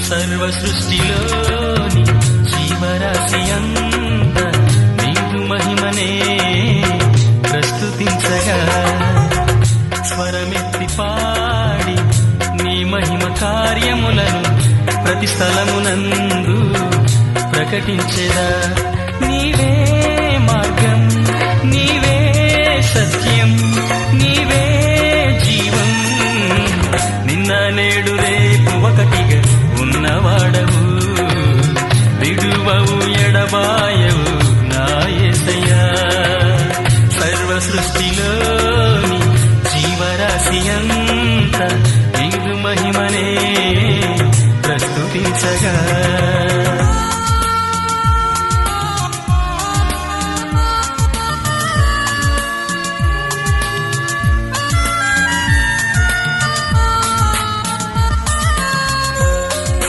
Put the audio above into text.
సర్వ సృష్టిలోని జీవరాశి అంతా నీదు మహిమనే ప్రస్తుతించగా స్వరమెత్తి పాడి నీ మహిమ కార్యములను ప్రతి స్థలమునందు ప్రకటించెదా. నీవే మార్గం, నీవే సత్యం, నీవే జీవం, నిన్న నేడు రేపు ఒకటిగా ఉన్నవాడవు, విడువవు ఎడబాయవు నా యేసయ్యా. సర్వ సృష్టిలోని జీవరాశి అంతా నీదు మహిమనే ప్రస్తుతించగా